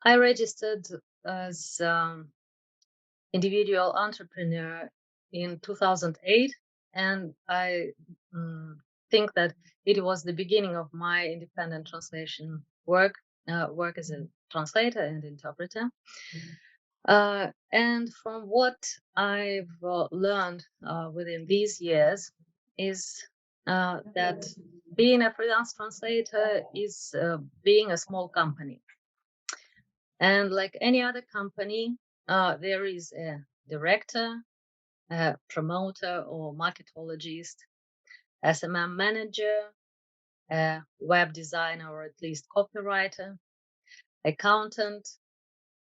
I registered as individual entrepreneur in 2008, and I think that it was the beginning of my independent translation work as a translator and interpreter. And from what I've learned within these years is that being a freelance translator is being a small company. And like any other company, there is a director, a promoter or marketologist, SMM manager, a web designer or at least copywriter, accountant,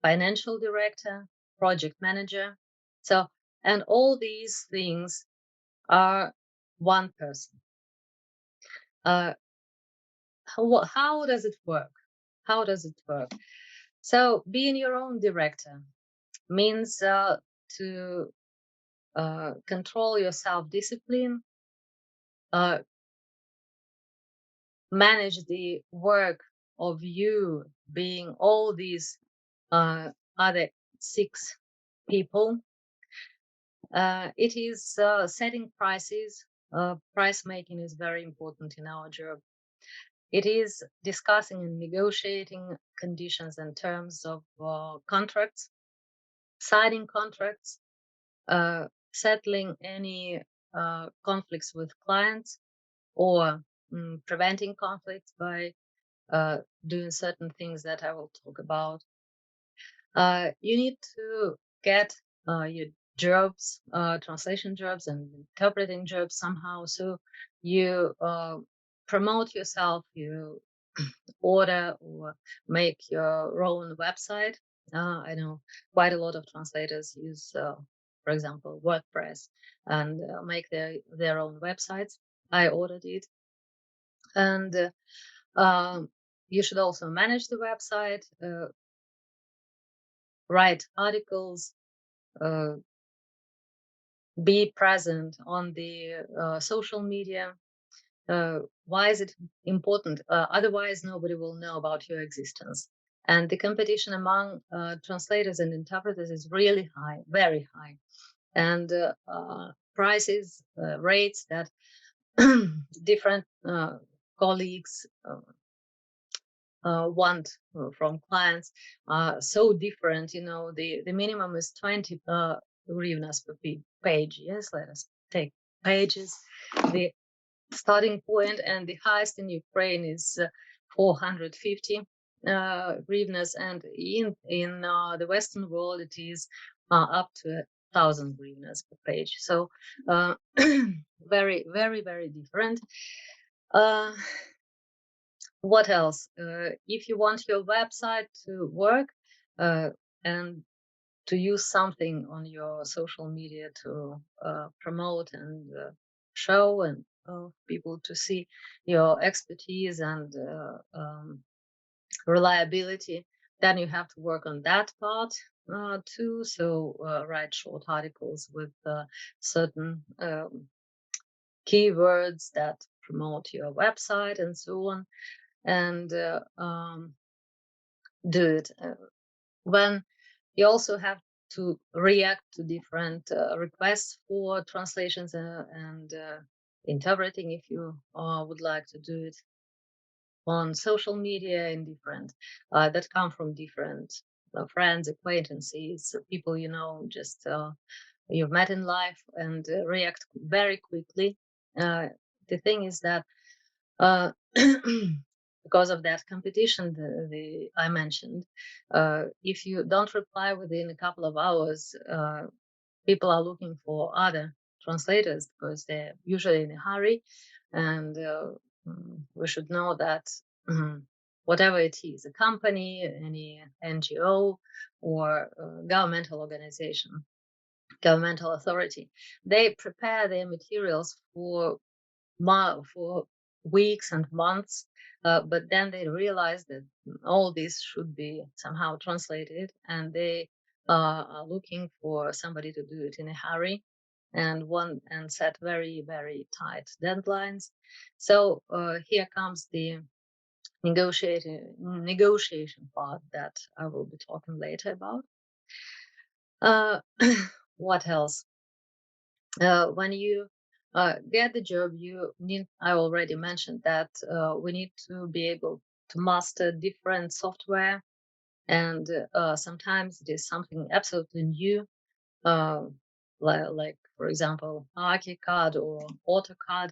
financial director, project manager. So, and all these things are one person. How does it work? How does it work? So, being your own director means to control your self-discipline, manage the work of you being all these other 6 people. It is setting prices. Price making is very important in our job. It is discussing and negotiating conditions and terms of contracts, signing contracts, settling any conflicts with clients, or preventing conflicts by doing certain things that I will talk about. You need to get your jobs, translation jobs and interpreting jobs somehow. So you promote yourself, you order or make your own website. I know quite a lot of translators use, for example, WordPress and make their own websites. I ordered it. And you should also manage the website, write articles, be present on the social media. Why is it important? Otherwise, nobody will know about your existence. And the competition among translators and interpreters is really high, very high. And prices, rates that different colleagues want from clients are so different. You know, the minimum is 20 hryvnias per page. Yes, let us take pages. The starting point and the highest in Ukraine is 450 hryvnias, and in the Western world it is up to 1,000 hryvnias per page. So very, very, very different. What else? If you want your website to work and to use something on your social media to promote and show and people to see your expertise and reliability, then you have to work on that part too. So write short articles with certain keywords that promote your website and so on, and do it. When you also have to react to different requests for translations and interpreting, if you would like to do it on social media in different that come from different friends, acquaintances, people you know, just you've met in life, and react very quickly. The thing is that because of that competition I mentioned, if you don't reply within a couple of hours, people are looking for other translators because they're usually in a hurry. And we should know that whatever it is, a company, any NGO, or governmental organization, governmental authority, they prepare their materials for weeks and months, but then they realize that all this should be somehow translated, and they are looking for somebody to do it in a hurry and set very, very tight deadlines. So here comes the negotiation part that I will be talking later about. What else? When you get the job, you need, I already mentioned that we need to be able to master different software, and sometimes it is something absolutely new, uh, like for example, ArchiCAD or AutoCAD.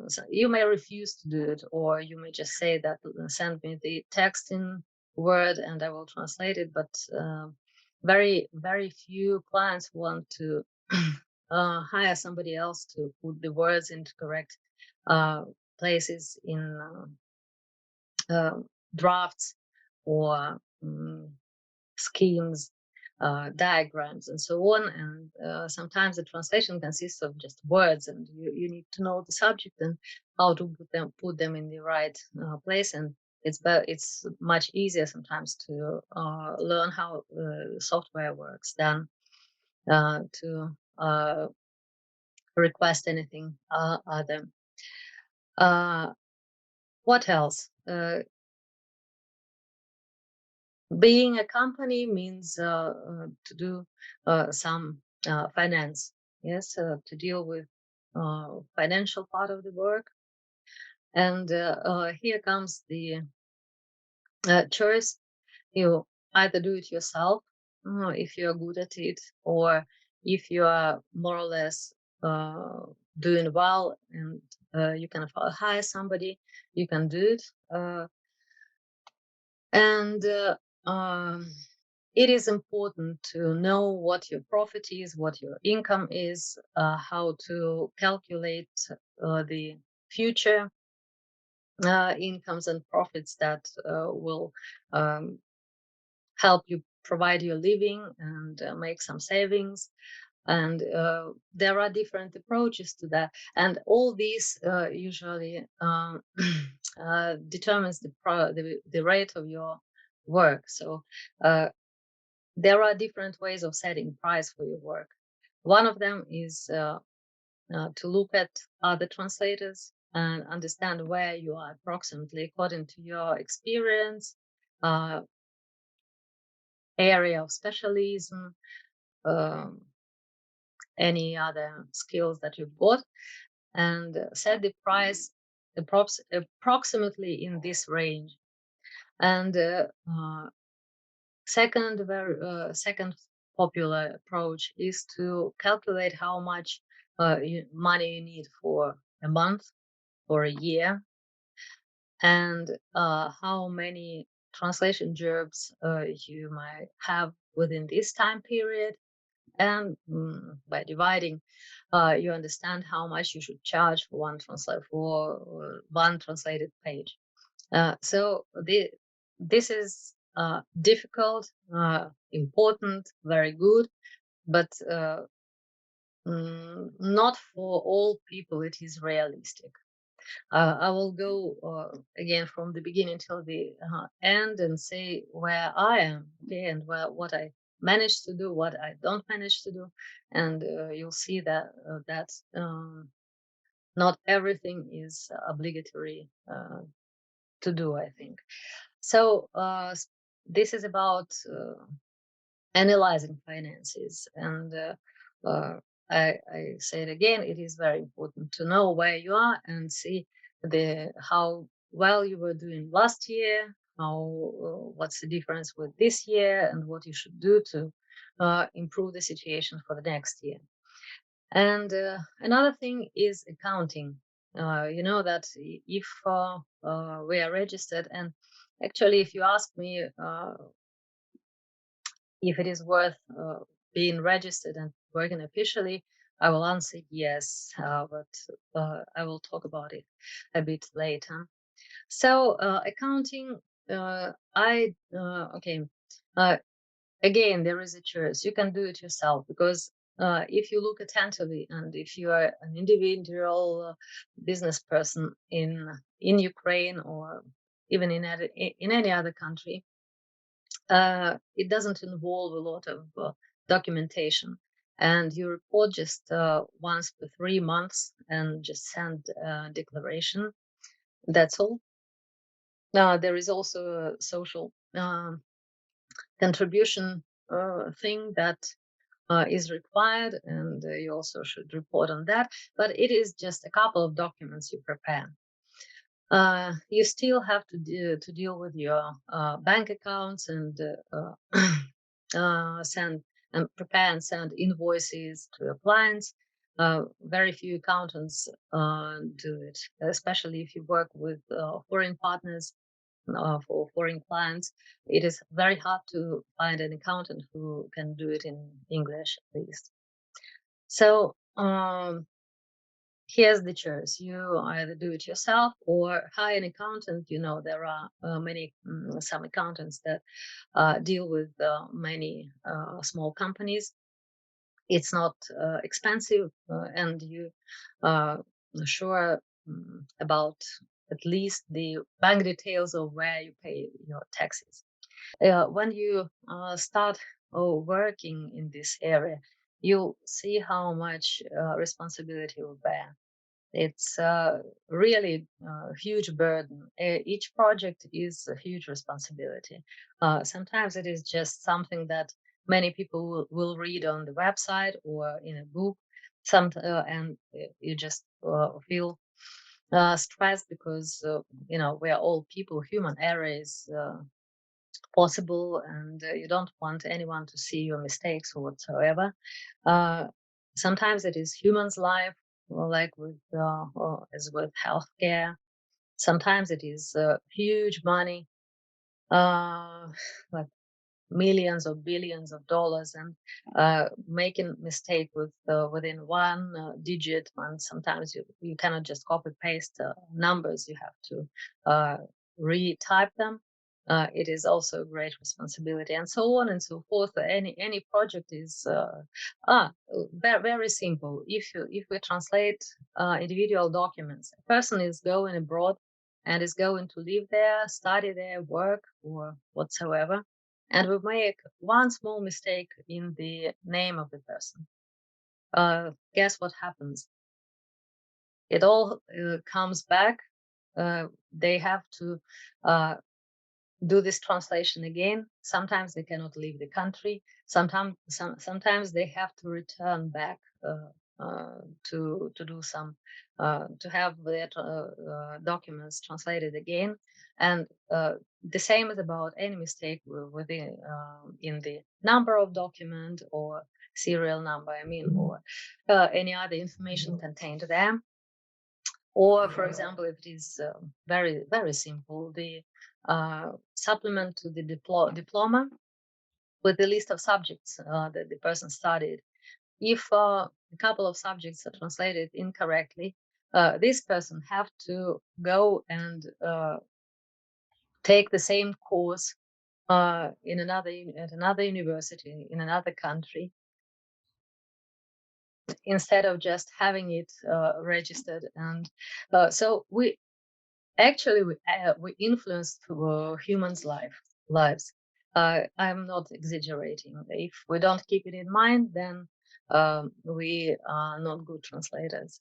So you may refuse to do it, or you may just say that send me the text in Word and I will translate it. But very few clients want to hire somebody else to put the words into correct places in drafts or schemes, diagrams, and so on. And sometimes the translation consists of just words, and you need to know the subject and how to put them in the right place. And it's much easier sometimes to learn how software works than to request anything other. What else? Being a company means to do some finance, yes, to deal with financial part of the work. And here comes the choice. You either do it yourself, if you're good at it, or if you are more or less doing well and you can hire somebody, you can do it. And it is important to know what your profit is, what your income is, how to calculate the future incomes and profits that will help you provide your living and make some savings. And there are different approaches to that, and all these usually determines the rate of your work. So there are different ways of setting price for your work. One of them is to look at other translators and understand where you are approximately according to your experience, area of specialism, um, any other skills that you've got, and set the price approximately in this range. And second popular approach is to calculate how much money you need for a month or a year, and how many translation jobs you might have within this time period. And by dividing, you understand how much you should charge for one translated page. So this is difficult, important, very good, but not for all people it is realistic. I will go again from the beginning till the end and say where I am, okay, and what I managed to do, what I don't manage to do, and you'll see that not everything is obligatory to do, I think. So this is about analyzing finances, and I say it again, it is very important to know where you are and see how well you were doing last year, how what's the difference with this year, and what you should do to improve the situation for the next year. And another thing is accounting. You know that if we are registered, and actually if you ask me if it is worth being registered and working officially, I will answer yes, but I will talk about it a bit later. So accounting, okay. Again, there is a choice. You can do it yourself, because if you look attentively, and if you are an individual business person in Ukraine, or even in any other country, it doesn't involve a lot of documentation, and you report just once per 3 months and just send a declaration. That's all. There is also a social contribution thing that is required, and you also should report on that. But it is just a couple of documents you prepare. You still have to deal with your bank accounts and send and prepare and send invoices to your clients. Very few accountants do it, especially if you work with foreign partners for foreign clients. It is very hard to find an accountant who can do it in English, at least. So here's the choice. You either do it yourself or hire an accountant. You know, there are some accountants that deal with many small companies. It's not expensive, and you sure about at least the bank details of where you pay your taxes. When you start working in this area, you'll see how much responsibility you bear. It's really a huge burden. Each project is a huge responsibility. Sometimes it is just something that many people will read on the website or in a book. And you just feel stressed because we are all people. Human error is possible, and you don't want anyone to see your mistakes or whatsoever. Sometimes it is human's life, like as with healthcare. Sometimes it is huge money, like millions or billions of dollars, and making mistake within one digit, and sometimes you cannot just copy paste numbers. You have to retype them. It is also a great responsibility, and so on and so forth. Any project is very, very simple. If we translate individual documents, a person is going abroad and is going to live there, study there, work, or whatsoever, and we make one small mistake in the name of the person. Guess what happens? It all comes back. They have to do this translation again. Sometimes they cannot leave the country. Sometimes they have to return back to do some to have their documents translated again. And the same is about any mistake within in the number of document or serial number. I mean, or any other information contained there. Or, for example, if it is very, very simple, the supplement to the diploma with the list of subjects that the person studied. If a couple of subjects are translated incorrectly, this person have to go and take the same course at another university in another country, instead of just having it registered. And so we influence humans' lives. I'm not exaggerating. If we don't keep it in mind, then we are not good translators.